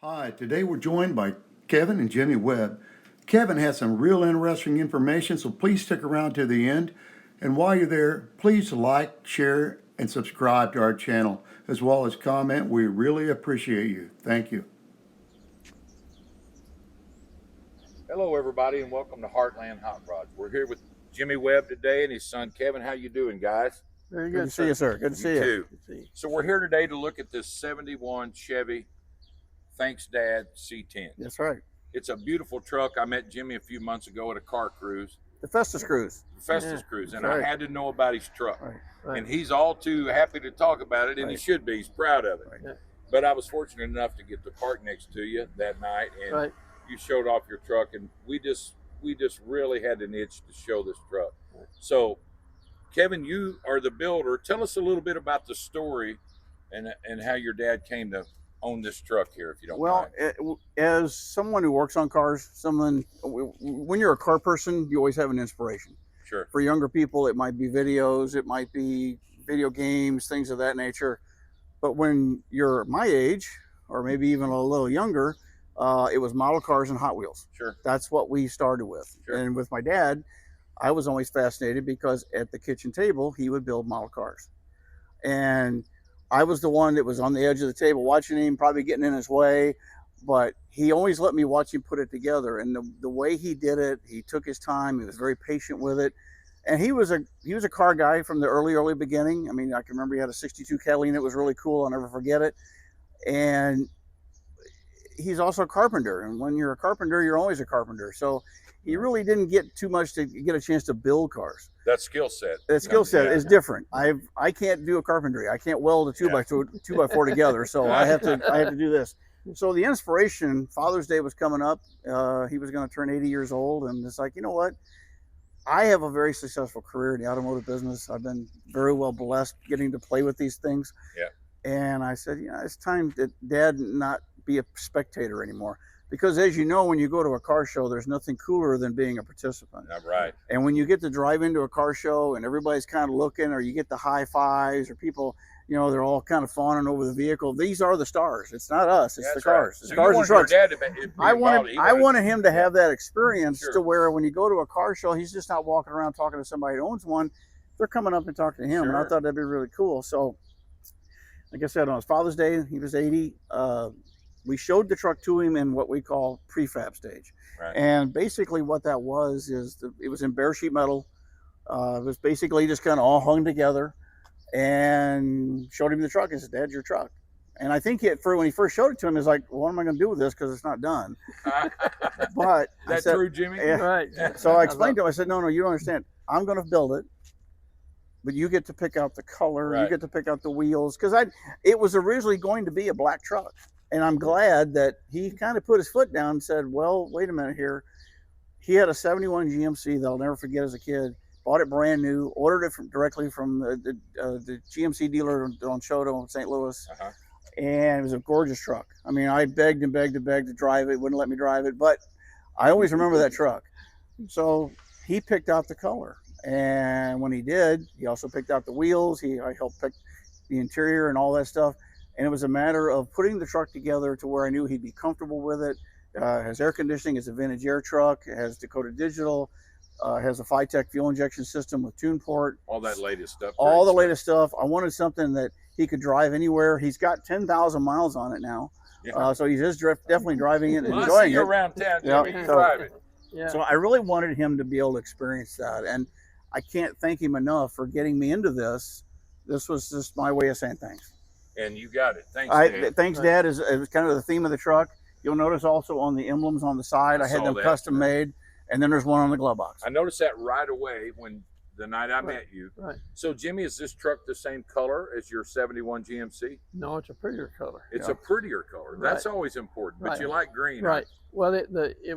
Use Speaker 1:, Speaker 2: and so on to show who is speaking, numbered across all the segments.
Speaker 1: Hi, today we're joined by Kevin and Jimmy Webb. Kevin has some real interesting information, so please stick around to the end. And while you're there, please like, share, and subscribe to our channel, as well as comment. We really appreciate you. Thank you.
Speaker 2: Hello, everybody, and welcome to Heartland Hotrods. We're here with Jimmy Webb today and his son Kevin. How you doing, guys?
Speaker 3: Very
Speaker 4: Good
Speaker 3: good,
Speaker 4: to see you, sir. Good to see you.
Speaker 2: Too.
Speaker 3: Good to see you.
Speaker 2: So we're here today to look at this '71 Chevy Thanks Dad C-10.
Speaker 4: That's right.
Speaker 2: It's a beautiful truck. I met Jimmy a few months ago at a car cruise,
Speaker 4: The Festus Cruise.
Speaker 2: Festus Cruise, and
Speaker 4: right.
Speaker 2: I had to know about his truck.
Speaker 4: Right.
Speaker 3: Right.
Speaker 2: And he's all too happy to talk about it, and he
Speaker 4: Right.
Speaker 2: should be. He's proud of it.
Speaker 4: Right.
Speaker 2: But I was fortunate enough to get to park next to you that night, and
Speaker 3: Right.
Speaker 2: you showed off your truck, and we just really had an itch to show this truck. So, Kevin, you are the builder. Tell us a little bit about the story and how your dad came to own this truck here, if you don't
Speaker 4: Well,
Speaker 2: mind.
Speaker 4: as someone who works on cars, when you're a car person, you always have an inspiration.
Speaker 2: Sure.
Speaker 4: For younger people, it might be videos, it might be video games, things of that nature. But when you're my age, or maybe even a little younger, it was model cars and Hot Wheels.
Speaker 2: Sure.
Speaker 4: That's what we started with.
Speaker 2: Sure.
Speaker 4: And with my dad, I was always fascinated because at the kitchen table, he would build model cars. And I was the one that was on the edge of the table watching him, probably getting in his way, but he always let me watch him put it together. And the way he did it, he took his time, he was very patient with it. And he was a car guy from the early beginning. I mean, I can remember he had a 62 Catalina that was really cool. I'll never forget it. And he's also a carpenter. And when you're a carpenter, you're always a carpenter. So he really didn't get too much to get a chance to build cars.
Speaker 2: That skill set.
Speaker 4: That skill set
Speaker 2: Yeah.
Speaker 4: is different. I can't do a carpentry. I can't weld a two by four together. So I have to do this. So the inspiration, Father's Day was coming up. He was going to turn 80 years old, and it's like, you know what? I have a very successful career in the automotive business. I've been very well blessed getting to play with these things.
Speaker 2: Yeah.
Speaker 4: And I said, it's time that Dad not be a spectator anymore. Because as you know, when you go to a car show, there's nothing cooler than being a participant.
Speaker 2: All right.
Speaker 4: And when you get to drive into a car show and everybody's kind of looking, or you get the high fives, or people, they're all kind of fawning over the vehicle. These are the stars. It's not us. It's
Speaker 2: That's
Speaker 4: the cars.
Speaker 2: right.
Speaker 4: The
Speaker 2: So
Speaker 4: cars
Speaker 2: you
Speaker 4: and
Speaker 2: wanted
Speaker 4: trucks.
Speaker 2: your dad to be
Speaker 4: I
Speaker 2: involved. He
Speaker 4: wanted him to have that experience
Speaker 2: Sure.
Speaker 4: to where when you go to a car show, he's just not walking around talking to somebody who owns one. They're coming up and talking to him. And I
Speaker 2: Sure.
Speaker 4: thought that'd be really cool. So, like I said, on his Father's Day, he was 80. We showed the truck to him in what we call prefab stage.
Speaker 2: Right.
Speaker 4: And basically what that was is it was in bare sheet metal. It was basically just kind of all hung together, and showed him the truck and said, "Dad, your truck." And I think when he first showed it to him, he's like, well, what am I going to do with this? Because it's not done. But
Speaker 2: That true, Jimmy?
Speaker 4: Yeah.
Speaker 3: Right.
Speaker 4: So I explained to him, I said, no, you don't understand. I'm going to build it, but you get to pick out the color.
Speaker 2: Right.
Speaker 4: You get to pick out the wheels. Because it was originally going to be a black truck. And I'm glad that he kind of put his foot down and said, well, wait a minute here. He had a 71 GMC that I'll never forget as a kid. Bought it brand new, ordered it directly from the GMC dealer on Choto in St. Louis.
Speaker 2: Uh-huh.
Speaker 4: And it was a gorgeous truck. I mean, I begged and begged and begged to drive it, wouldn't let me drive it, but I always remember that truck. So he picked out the color. And when he did, he also picked out the wheels. I helped pick the interior and all that stuff. And it was a matter of putting the truck together to where I knew he'd be comfortable with it. Has air conditioning, it's a vintage air truck, it has Dakota Digital, has a Phytech fuel injection system with tune port.
Speaker 2: All that latest stuff.
Speaker 4: All the latest stuff. I wanted something that he could drive anywhere. He's got 10,000 miles on it now.
Speaker 2: Yeah.
Speaker 4: So he is definitely driving it and
Speaker 2: Well, I see
Speaker 4: enjoying
Speaker 2: you
Speaker 4: it.
Speaker 2: around town,
Speaker 4: Yeah.
Speaker 2: Jimmy. You
Speaker 4: So-
Speaker 2: drive it.
Speaker 3: Yeah.
Speaker 4: So I really wanted him to be able to experience that. And I can't thank him enough for getting me into this. This was just my way of saying thanks.
Speaker 2: And you got it. Thanks, Dad.
Speaker 4: Thanks, Dad, is kind of the theme of the truck. You'll notice also on the emblems on the side, I had
Speaker 2: saw
Speaker 4: them
Speaker 2: that.
Speaker 4: custom made. And then there's one on the glove box.
Speaker 2: I noticed that right away when the night I met you.
Speaker 3: Right.
Speaker 2: So, Jimmy, is this truck the same color as your 71 GMC?
Speaker 3: No, it's a prettier color.
Speaker 2: It's
Speaker 4: Yeah.
Speaker 2: a prettier color. That's always important. But
Speaker 3: Right.
Speaker 2: you like green.
Speaker 3: Right. Well, it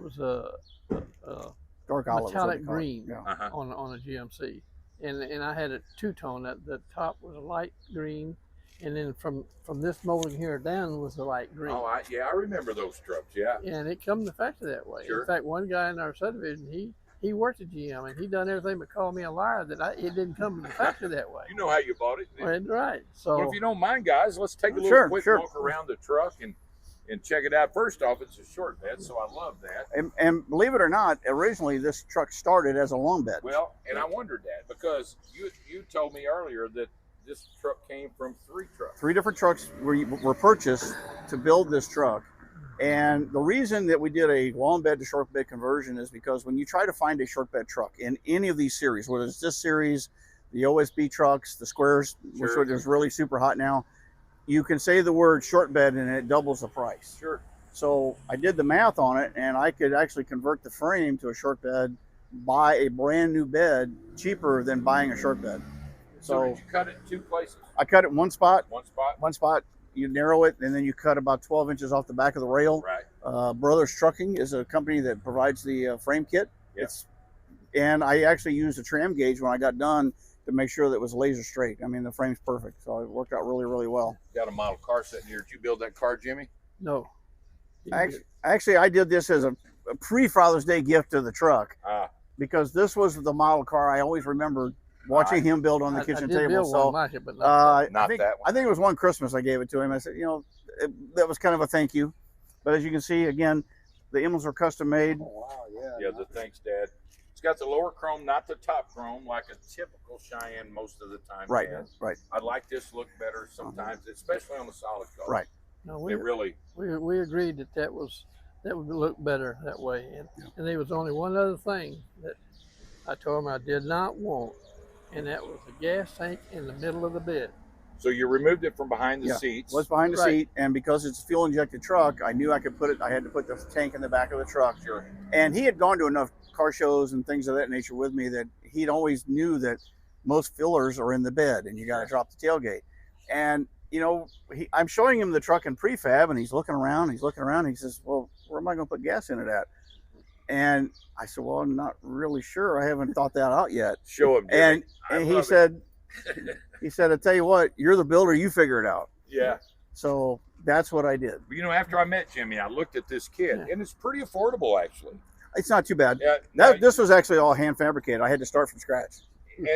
Speaker 3: was a
Speaker 4: Dark olive. is what
Speaker 3: metallic
Speaker 4: they call it.
Speaker 3: green
Speaker 4: Yeah.
Speaker 2: Uh-huh.
Speaker 3: on a GMC, and I had a two-tone. That the top was a light green, and then from this molding here down was a light green.
Speaker 2: Oh, I remember those trucks. Yeah.
Speaker 3: And it come to factory that way.
Speaker 2: Sure.
Speaker 3: In fact, one guy in our subdivision, he worked at GM, and he done everything but call me a liar that it didn't come to the factory that way.
Speaker 2: You know how you bought it.
Speaker 3: Right. So
Speaker 2: Well, if you don't mind, guys, let's take a little
Speaker 4: Sure,
Speaker 2: quick
Speaker 4: sure.
Speaker 2: walk around the truck and And check it out. First off, it's a short bed, so I love that.
Speaker 4: And believe it or not, originally this truck started as a long bed.
Speaker 2: Well, and I wondered that because you told me earlier that this truck came from 3 trucks.
Speaker 4: 3 different trucks were purchased to build this truck. And the reason that we did a long bed to short bed conversion is because when you try to find a short bed truck in any of these series, whether it's this series, the OSB trucks, the squares,
Speaker 2: Sure.
Speaker 4: which is really super hot now, you can say the word short bed and it doubles the price.
Speaker 2: Sure.
Speaker 4: So I did the math on it, and I could actually convert the frame to a short bed, buy a brand new bed cheaper than buying a short bed.
Speaker 2: So did you cut it in 2 places?
Speaker 4: I cut it in one spot.
Speaker 2: One spot?
Speaker 4: You narrow it, and then you cut about 12 inches off the back of the rail.
Speaker 2: Right.
Speaker 4: Brothers Trucking is a company that provides the frame kit.
Speaker 2: Yeah.
Speaker 4: And I actually used a tram gauge when I got done to make sure that it was laser straight. I mean, the frame's perfect, so it worked out really, really well.
Speaker 2: Got a model car sitting here. Did you build that car, Jimmy?
Speaker 3: No.
Speaker 4: Actually, I did this as a pre-Father's Day gift to the truck
Speaker 2: Ah.
Speaker 4: because this was the model car I always remembered watching him build on the kitchen
Speaker 3: I did
Speaker 4: table.
Speaker 3: build
Speaker 4: So,
Speaker 3: one like it, but not
Speaker 2: Not
Speaker 4: I think,
Speaker 2: that one.
Speaker 4: I think it was one Christmas I gave it to him. I said, you know, that was kind of a thank you. But as you can see, again, the emblems are custom made.
Speaker 1: Oh, wow, yeah.
Speaker 2: Yeah, the thanks, Dad. It's got the lower chrome, not the top chrome, like a typical Cheyenne most of the time.
Speaker 4: Right,
Speaker 2: has.
Speaker 4: right.
Speaker 2: I like this look better sometimes, especially on the solid color.
Speaker 4: Right.
Speaker 3: No,
Speaker 2: It really.
Speaker 3: we agreed that would look better that way. And there was only one other thing that I told him I did not want, and that was a gas tank in the middle of the bed.
Speaker 2: So you removed it from behind the seats.
Speaker 4: Was behind the
Speaker 3: Right.
Speaker 4: seat, and because it's a fuel injected truck, I knew I could put it. I had to put the tank in the back of the truck.
Speaker 2: Sure.
Speaker 4: And he had gone to enough car shows and things of that nature with me that he'd always knew that most fillers are in the bed, and you got to drop the tailgate. And you know, I'm showing him the truck in prefab, and he's looking around. He says, "Well, where am I going to put gas in it at?" And I said, "Well, I'm not really sure. I haven't thought that out yet."
Speaker 2: Show him. Jimmy.
Speaker 4: And
Speaker 2: I
Speaker 4: he
Speaker 2: love
Speaker 4: said, "I tell you what, you're the builder. You figure it out."
Speaker 2: Yeah.
Speaker 4: So that's what I did.
Speaker 2: You know, after I met Jimmy, I looked at this kit,
Speaker 3: Yeah.
Speaker 2: and it's pretty affordable, actually.
Speaker 4: It's not too bad.
Speaker 2: Yeah.
Speaker 4: This was actually all hand fabricated. I had to start from scratch.
Speaker 2: And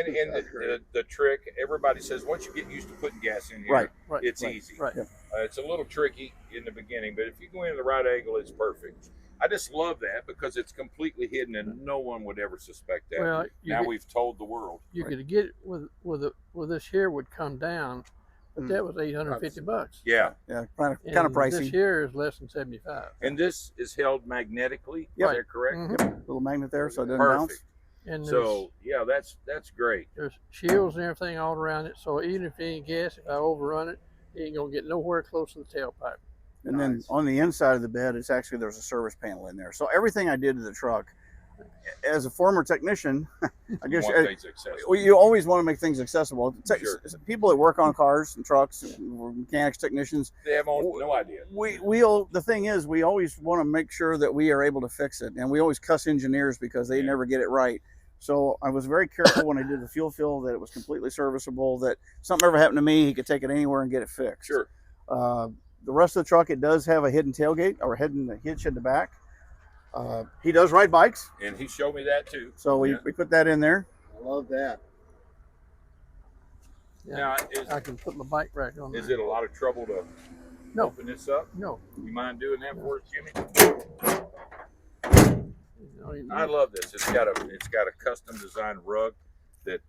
Speaker 2: the trick, everybody says once you get used to putting gas in here,
Speaker 4: Right.
Speaker 2: it's
Speaker 4: Right.
Speaker 2: easy.
Speaker 3: Right.
Speaker 4: Yep.
Speaker 2: It's a little tricky in the beginning, but if you go in the right angle, it's perfect. I just love that because it's completely hidden and no one would ever suspect that.
Speaker 3: Well,
Speaker 2: now we've told the world.
Speaker 3: you could get it with this here would come down, but that was $850.
Speaker 2: Yeah.
Speaker 4: Yeah, kind of
Speaker 3: And
Speaker 4: pricey.
Speaker 3: This here is less than 75.
Speaker 2: And this is held magnetically.
Speaker 4: Yep.
Speaker 2: Is that correct?
Speaker 3: Mhm.
Speaker 4: Little magnet there, so it doesn't
Speaker 2: Perfect.
Speaker 4: bounce.
Speaker 3: And
Speaker 2: So yeah, that's great.
Speaker 3: there's shields and everything all around it. So even if it ain't gas, if I overrun it, it ain't gonna get nowhere close to the tailpipe.
Speaker 4: And then on the inside of the bed, it's actually there's a service panel in there. So everything I did to the truck, as a former technician, I
Speaker 2: You
Speaker 4: guess
Speaker 2: want things accessible.
Speaker 4: well, you always want to make things accessible.
Speaker 2: Sure.
Speaker 4: People that work on cars and trucks, mechanics, technicians,
Speaker 2: They have no idea.
Speaker 4: the thing is, we always want to make sure that we are able to fix it, and we always cuss engineers because they never get it right. So I was very careful when I did the fuel fill that it was completely serviceable. That something ever happened to me, he could take it anywhere and get it fixed.
Speaker 2: Sure.
Speaker 4: The rest of the truck, it does have a hidden tailgate or a hidden hitch in the back. He does ride bikes,
Speaker 2: And he showed me that too.
Speaker 4: so we put that in there.
Speaker 1: I love that.
Speaker 3: Yeah,
Speaker 2: Now,
Speaker 3: I can put my bike rack on
Speaker 2: is
Speaker 3: there.
Speaker 2: it a lot of trouble to
Speaker 3: No.
Speaker 2: open this up?
Speaker 3: No.
Speaker 2: You mind doing that for us, Jimmy? I love this. It's got a custom designed rug that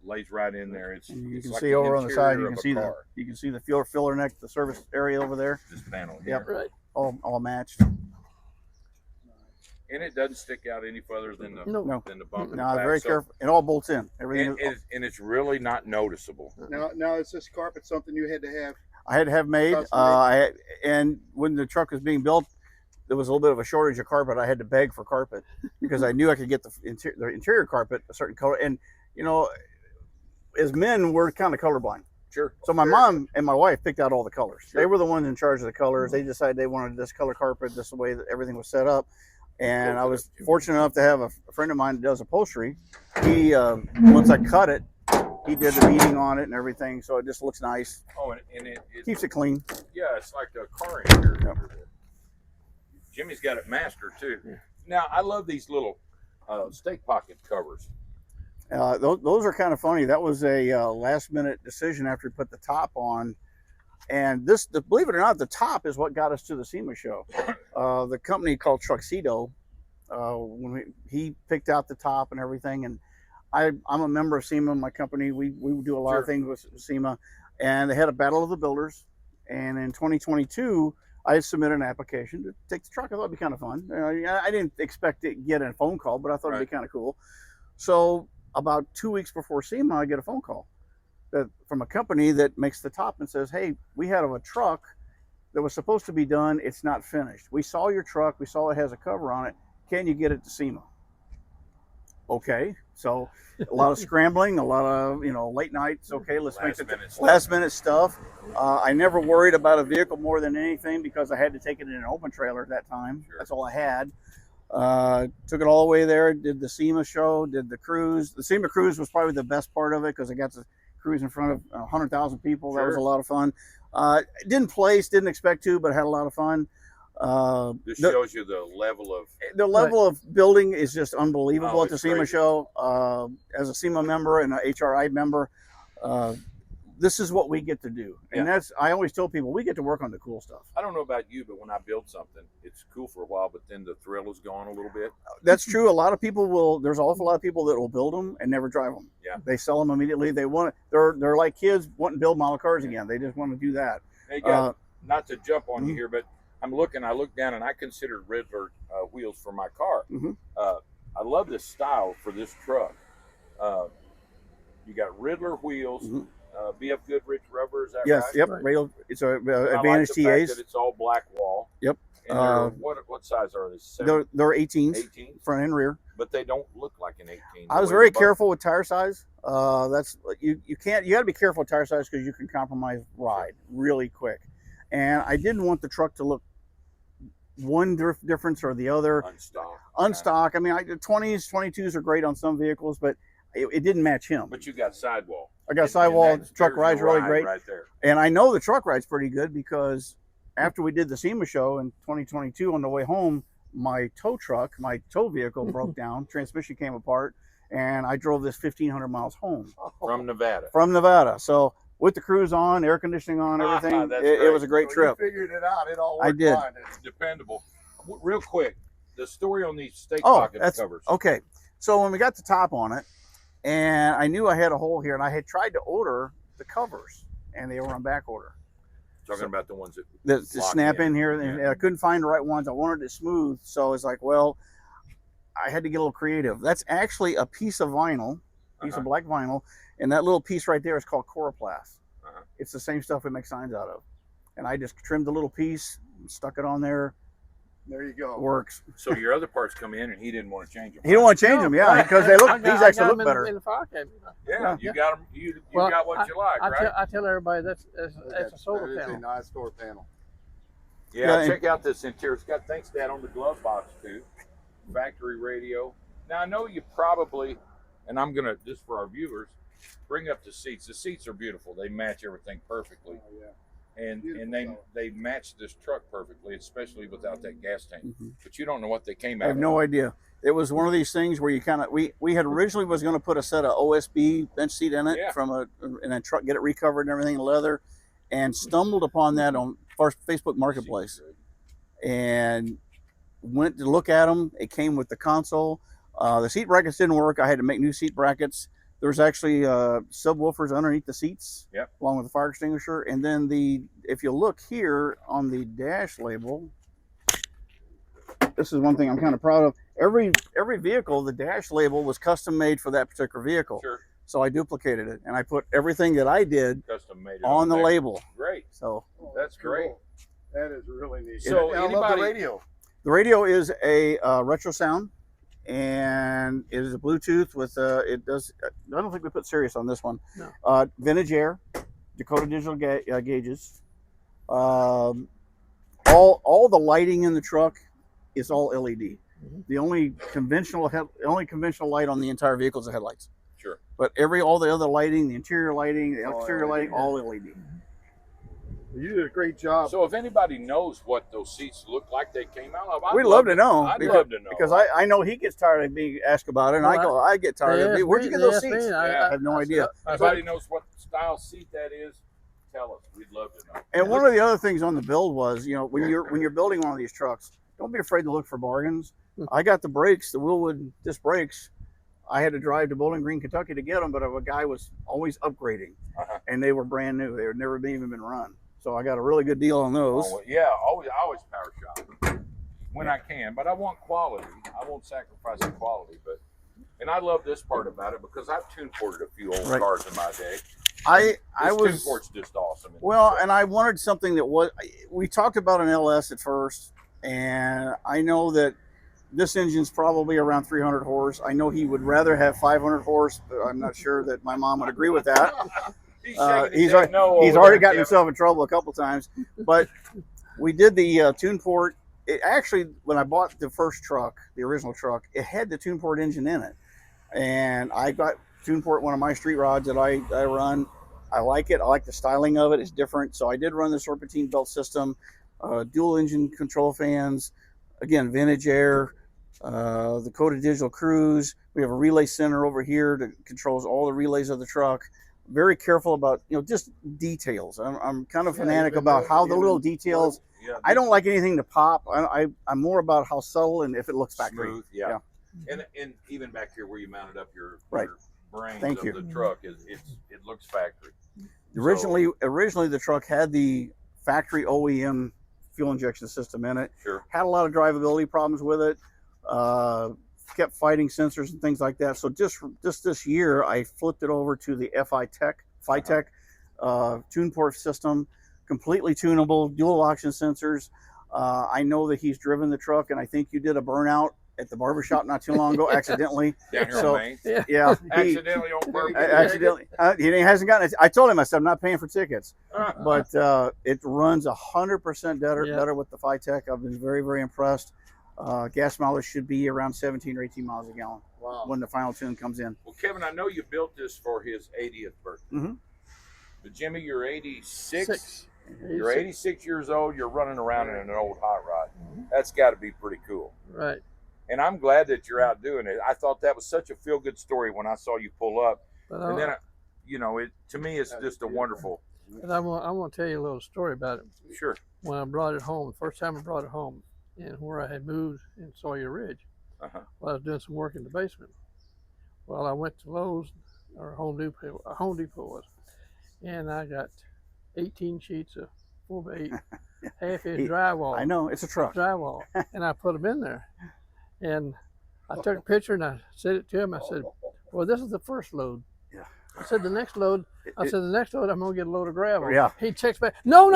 Speaker 2: lays right in there. It's
Speaker 4: And you
Speaker 2: it's
Speaker 4: can
Speaker 2: like
Speaker 4: see
Speaker 2: the
Speaker 4: over on the side, you
Speaker 2: interior
Speaker 4: can
Speaker 2: of a
Speaker 4: see
Speaker 2: car,
Speaker 4: the fuel filler neck, the service area over there,
Speaker 2: this panel
Speaker 4: Yep.
Speaker 2: here.
Speaker 3: Right.
Speaker 4: all matched.
Speaker 2: And it doesn't stick out any further than the
Speaker 3: No.
Speaker 4: No,
Speaker 2: than the bump in the
Speaker 4: no,
Speaker 2: back.
Speaker 4: very
Speaker 2: So-
Speaker 4: careful. It all bolts in. Everything.
Speaker 2: And it's really not noticeable.
Speaker 1: Now is this carpet something you had to have?
Speaker 4: I had to have made.
Speaker 1: Custom
Speaker 4: And when the truck was being built, there was a little bit of a shortage of carpet. I had to beg for carpet because I knew I could get the interior carpet a certain color. And you know, as men, we're kind of colorblind.
Speaker 2: Sure.
Speaker 4: So my mom and my wife picked out all the colors. They were the ones in charge of the colors. They decided they wanted this color carpet, this is the way that everything was set up. And I was fortunate enough to have a friend of mine that does upholstery. He, once I cut it, he did the beading on it and everything, so it just looks nice.
Speaker 2: Oh, and it
Speaker 4: Keeps it clean.
Speaker 2: yeah, it's like a car interior.
Speaker 4: Yep.
Speaker 2: Jimmy's got it mastered too. Now I love these little stake pocket covers.
Speaker 4: Those are kind of funny. That was a last minute decision after we put the top on. And this, believe it or not, the top is what got us to the SEMA show. The company called Truxedo, he picked out the top and everything. And I'm a member of SEMA, my company. We do a lot of things with SEMA. And they had a Battle of the Builders. And in 2022, I submitted an application to take the truck. I thought it'd be kind of fun. I didn't expect to get a phone call, but I thought it'd be kind of cool. So about 2 weeks before SEMA, I get a phone call from a company that makes the top and says, hey, we had a truck that was supposed to be done. It's not finished. We saw your truck. We saw it has a cover on it. Can you get it to SEMA? Okay. So a lot of scrambling, a lot of, late nights. Okay, let's make it last minute stuff. I never worried about a vehicle more than anything because I had to take it in an open trailer at that time. Sure. That's all I had. Took it all the way there, did the SEMA show, did the cruise. The SEMA cruise was probably the best part of it because I got to cruise in front of 100,000 people. Sure. That was a lot of fun. Didn't place, didn't expect to, but had a lot of fun.
Speaker 2: This shows you the level
Speaker 4: of building is just unbelievable at the SEMA show. As a SEMA member and an HRI member, this is what we get to do. And I always tell people, we get to work on the cool stuff.
Speaker 2: I don't know about you, but when I build something, it's cool for a while, but then the thrill is gone a little bit.
Speaker 4: That's true. A lot of people there's an awful lot of people that will build them and never drive them.
Speaker 2: Yeah.
Speaker 4: They sell them immediately. They're like kids wanting to build model cars again. They just want to do that.
Speaker 2: Hey, guys, not to jump on you here, but I look down and I considered Riddler wheels for my car. I love this style for this truck. You got Riddler wheels. BF Goodrich rubber, is that right?
Speaker 4: Yep. Right. It's a Advantage
Speaker 2: TAs. Fact that it's all black wall.
Speaker 4: Yep.
Speaker 2: And what size are they?
Speaker 4: They're 18s.
Speaker 2: 18,
Speaker 4: front and rear.
Speaker 2: But they don't look like an 18.
Speaker 4: I was very careful with tire size. That's you got to be careful with tire size because you can compromise ride really quick. And I didn't want the truck to look one difference or the other. Unstock. I mean, 20s, 22s are great on some vehicles, but it didn't match him.
Speaker 2: But you got sidewall.
Speaker 4: I got sidewall. Truck ride's really great.
Speaker 2: Right there.
Speaker 4: And I know the truck ride's pretty good because after we did the SEMA show in 2022 on the way home, my tow vehicle broke down, transmission came apart, and I drove this 1,500 miles home.
Speaker 2: From Nevada.
Speaker 4: From Nevada. So with the cruise on, air conditioning on, everything, it was a great trip.
Speaker 1: You figured it out. It all worked
Speaker 4: I did.
Speaker 1: fine.
Speaker 2: It's dependable. Real quick, the story on these stake pocket covers.
Speaker 4: Okay. So when we got the top on it, and I knew I had a hole here, and I had tried to order the covers, and they were on back order.
Speaker 2: Talking about the ones
Speaker 4: that snap in here, and I couldn't find the right ones. I wanted it smooth, so it's like, well, I had to get a little creative. That's actually a piece of vinyl, of black vinyl, and that little piece right there is called Coroplast. It's the same stuff we make signs out of. And I just trimmed the little piece, stuck it on there.
Speaker 1: There you go.
Speaker 4: Works.
Speaker 2: So your other parts come in, and he didn't want to change them.
Speaker 4: He didn't want to change them, because they look. These actually look better.
Speaker 3: In the file cabinet.
Speaker 2: Yeah, you got them. You got what you like, right?
Speaker 3: I tell everybody that's a solar panel.
Speaker 1: It's a nice door panel.
Speaker 2: Yeah, check out this interior. It's got ThanksDad on the glove box too. Factory radio. Now I know you probably, and I'm gonna just for our viewers, bring up the seats. The seats are beautiful. They match everything perfectly. Oh, yeah. And they match this truck perfectly, especially without that gas tank. But you don't know what they came out.
Speaker 4: I have no idea. It was one of these things where you kind of we had originally was going to put a set of OSB bench seat in it and then truck get it recovered and everything in leather, and stumbled upon that on Facebook Marketplace, and went to look at them. It came with the console. The seat brackets didn't work. I had to make new seat brackets. There's actually subwoofers underneath the seats, along with the fire extinguisher. And then if you look here on the dash label, this is one thing I'm kind of proud of. Every vehicle, the dash label was custom made for that particular vehicle.
Speaker 2: Sure.
Speaker 4: So I duplicated it, and I put everything that I did
Speaker 2: custom made it
Speaker 4: on the label.
Speaker 2: Great.
Speaker 4: So
Speaker 2: that's great.
Speaker 1: That is really neat.
Speaker 2: So
Speaker 1: I love the radio.
Speaker 4: The radio is a retro sound. And it is a Bluetooth with it does. I don't think we put Sirius on this one. No. Vintage air, Dakota digital gauges. All the lighting in the truck is all LED. The only conventional light on the entire vehicle is the headlights.
Speaker 2: Sure.
Speaker 4: But all the other lighting, the interior lighting, the exterior lighting, all LED.
Speaker 1: You did a great job.
Speaker 2: So if anybody knows what those seats look like they came out of,
Speaker 4: we'd love to know.
Speaker 2: I'd love to know.
Speaker 4: Because I know he gets tired of being asked about it, and I get tired of it. Where'd you get those seats? I have no idea.
Speaker 2: If anybody knows what style seat that is, tell us. We'd love to know.
Speaker 4: And one of the other things on the build was, you know, when you're building one of these trucks, don't be afraid to look for bargains. I got the brakes, the Willwood disc brakes. I had to drive to Bowling Green, Kentucky to get them, but a guy was always upgrading, and they were brand new. They had never even been run. So I got a really good deal on those.
Speaker 2: Oh, yeah, I always power shop when I can, but I want quality. I won't sacrifice the quality, and I love this part about it because I've tune ported a few old cars in my day. Tune port's just awesome.
Speaker 4: Well, and I wanted something that was. We talked about an LS at first, and I know that this engine's probably around 300 horse. I know he would rather have 500 horse, but I'm not sure that my mom would agree with that. He's already gotten himself in trouble a couple times. But we did the tune port. It actually, when I bought the first truck, the original truck, it had the tune port engine in it, and I got tune port one of my street rods that I run. I like it. I like the styling of it. It's different. So I did run the serpentine belt system, dual engine control fans, again vintage air. The Coda Digital Cruise. We have a relay center over here that controls all the relays of the truck. Very careful about, you know, just details. I'm kind of fanatic about how the little details. I don't like anything to pop. I'm more about how subtle and if it looks factory.
Speaker 2: Smooth, yeah. And even back here where you mounted up your brains
Speaker 4: Thank you.
Speaker 2: the truck it looks factory.
Speaker 4: Originally the truck had the factory OEM fuel injection system in it.
Speaker 2: Sure.
Speaker 4: Had a lot of drivability problems with it. Kept fighting sensors and things like that. So just this year, I flipped it over to the FiTech tune port system, completely tunable, dual oxygen sensors. I know that he's driven the truck, and I think you did a burnout at the barbershop not too long ago, accidentally.
Speaker 2: Down here on Main?
Speaker 4: Yeah.
Speaker 2: Accidentally on purpose.
Speaker 4: Accidentally. He hasn't gotten it. I told him, I said, I'm not paying for tickets. But it runs 100% better with the FiTech. I've been very, very impressed. Gas mileage should be around 17 or 18 miles a gallon when the final tune comes in.
Speaker 2: Well, Kevin, I know you built this for his 80th birthday. But Jimmy, you're 86. You're 86 years old. You're running around in an old hot rod. That's got to be pretty cool.
Speaker 3: Right.
Speaker 2: And I'm glad that you're out doing it. I thought that was such a feel-good story when I saw you pull up. And then, to me, it's just a wonderful.
Speaker 3: And I want to tell you a little story about it.
Speaker 2: Sure.
Speaker 3: When I brought it home, the first time I brought it home, and where I had moved in Sawyer Ridge, I was doing some work in the basement. Well, I went to Lowe's or Home Depot was, and I got 18 sheets of 4x8 half-inch drywall.
Speaker 4: I know, it's a truck.
Speaker 3: Drywall, and I put them in there, and I took a picture and I sent it to him. I said, "Well, this is the first load."
Speaker 4: Yeah.
Speaker 3: I said, the next load, I'm gonna get a load of gravel.
Speaker 4: Yeah.
Speaker 3: He checks back. No.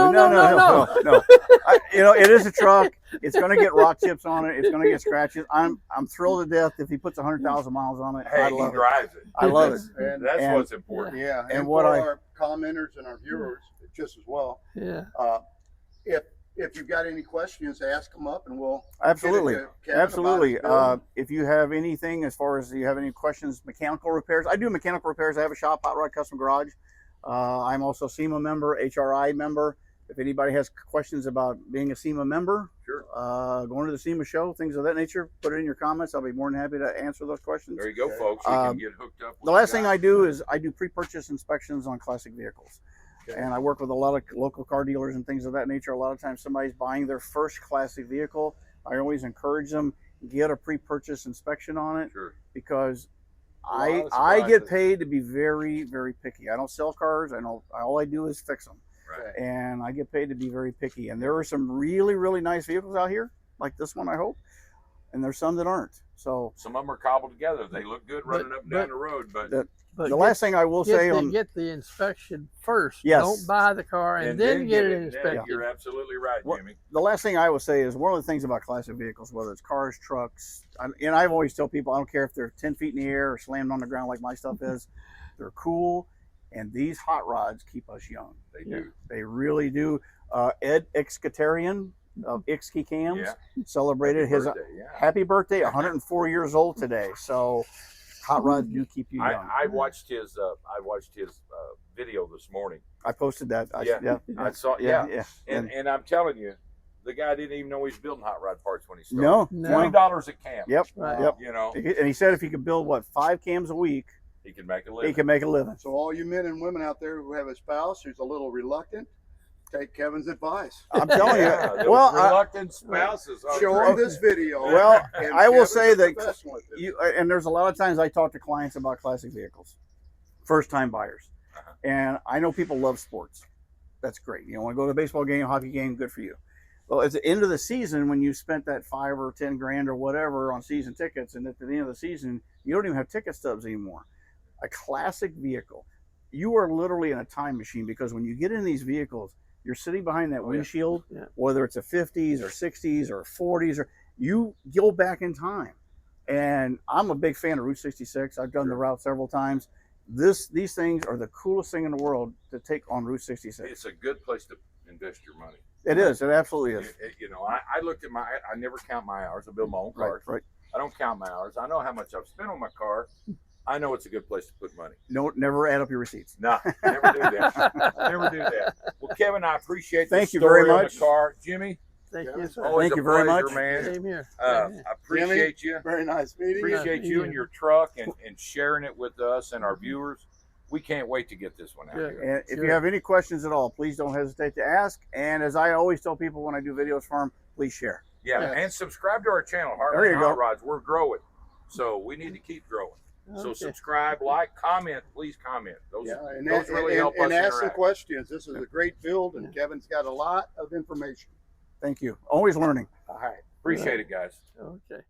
Speaker 4: It is a truck. It's going to get rock chips on it. It's going to get scratches. I'm thrilled to death if he puts 100,000 miles on it.
Speaker 2: Hey,
Speaker 4: I love
Speaker 2: he drives it.
Speaker 4: I love it.
Speaker 1: And
Speaker 2: that's what's important.
Speaker 1: Yeah,
Speaker 4: and
Speaker 1: what our commenters and our viewers just as well.
Speaker 3: Yeah.
Speaker 1: If you've got any questions, ask them up, and we'll
Speaker 4: absolutely.
Speaker 1: Absolutely.
Speaker 4: If you have anything, as far as you have any questions, mechanical repairs. I do mechanical repairs. I have a shop, Hot Rod Custom Garage. I'm also a Sema member, HRI member. If anybody has questions about being a Sema member, going to the Sema show, things of that nature, put it in your comments. I'll be more than happy to answer those questions.
Speaker 2: There you go, folks. You can get hooked up.
Speaker 4: The last thing I do is I do pre-purchase inspections on classic vehicles. Okay. And I work with a lot of local car dealers and things of that nature. A lot of times somebody's buying their first classic vehicle. I always encourage them, get a pre-purchase inspection on it, because I get paid to be very, very picky. I don't sell cars. All I do is fix them.
Speaker 2: Right.
Speaker 4: And I get paid to be very picky. And there are some really, really nice vehicles out here, like this one, I hope. And there's some that aren't. So
Speaker 2: some of them are cobbled together. They look good running up and down the road, but
Speaker 4: the last thing I will say
Speaker 3: get the inspection first.
Speaker 4: Yes.
Speaker 3: Don't buy the car and then get it inspected.
Speaker 2: You're absolutely right, Jimmy.
Speaker 4: The last thing I will say is one of the things about classic vehicles, whether it's cars, trucks, and I've always tell people, I don't care if they're 10 feet in the air or slammed on the ground like my stuff is, they're cool. And these hot rods keep us young.
Speaker 2: They do.
Speaker 4: They really do. Ed Ixkatarian of Ixky Cams celebrated his happy birthday, 104 years old today. So hot rods do keep you young.
Speaker 2: I watched his video this morning.
Speaker 4: I posted that.
Speaker 2: I saw. Yeah. And I'm telling you, the guy didn't even know he was building hot rod parts when he started.
Speaker 4: No.
Speaker 2: $20 a cam.
Speaker 4: Yep.
Speaker 3: Right.
Speaker 4: Yep.
Speaker 2: You know.
Speaker 4: And he said if he could build 5 cams a week,
Speaker 2: He can make a
Speaker 4: he
Speaker 2: living.
Speaker 4: can make a living.
Speaker 1: So all you men and women out there who have a spouse who's a little reluctant, take Kevin's advice.
Speaker 4: I'm telling
Speaker 2: Yeah,
Speaker 4: you.
Speaker 2: those
Speaker 4: Well,
Speaker 2: reluctant spouses. are
Speaker 1: Show
Speaker 2: great.
Speaker 1: them this video.
Speaker 4: Well,
Speaker 1: and
Speaker 4: I will
Speaker 1: Kevin's
Speaker 4: say
Speaker 1: a
Speaker 4: that
Speaker 1: professional at this.
Speaker 4: and there's a lot of times I talk to clients about classic vehicles, first time buyers. And I know people love sports. That's great. You want to go to a baseball game, hockey game, good for you. Well, at the end of the season, when you spent that 5 or 10 grand or whatever on season tickets, and at the end of the season, you don't even have ticket stubs anymore. A classic vehicle, you are literally in a time machine, because when you get in these vehicles, you're sitting behind that windshield, whether it's a 50s or 60s or 40s, or you go back in time. And I'm a big fan of Route 66. I've done the route several times. These things are the coolest thing in the world to take on Route 66.
Speaker 2: It's a good place to invest your money.
Speaker 4: It is. It absolutely is.
Speaker 2: You know, I looked at I never count my hours. I build my own cars.
Speaker 4: Right.
Speaker 2: I don't count my hours. I know how much I've spent on my car. I know it's a good place to put money.
Speaker 4: No, never add up your receipts.
Speaker 2: No, never do that. Never do that. Well, Kevin, I appreciate the
Speaker 4: Thank you
Speaker 2: story
Speaker 4: very
Speaker 2: on
Speaker 4: much.
Speaker 2: the car. Jimmy,
Speaker 3: Thank you, sir.
Speaker 2: always
Speaker 4: Thank
Speaker 2: a
Speaker 4: you very
Speaker 2: pleasure,
Speaker 4: much.
Speaker 2: man.
Speaker 3: Same here.
Speaker 2: I appreciate you.
Speaker 1: Very nice meeting you.
Speaker 2: Appreciate you and your truck and sharing it with us and our viewers. We can't wait to get this one out
Speaker 3: Yeah.
Speaker 2: here.
Speaker 4: And if you have any questions at all, please don't hesitate to ask. And as I always tell people when I do videos for them, please share.
Speaker 2: Yeah, and subscribe to our channel,
Speaker 4: There you
Speaker 2: Heartland
Speaker 4: go.
Speaker 2: Hot Rods. We're growing, so we need to keep growing. So
Speaker 3: Okay.
Speaker 2: subscribe, like, comment. Please comment. Those,
Speaker 1: Yeah, and,
Speaker 2: those really help us
Speaker 1: and ask some
Speaker 2: interact.
Speaker 1: questions. This is a great build, and Kevin's got a lot of information.
Speaker 4: Thank you. Always learning.
Speaker 2: All right, appreciate it, guys.
Speaker 3: Okay.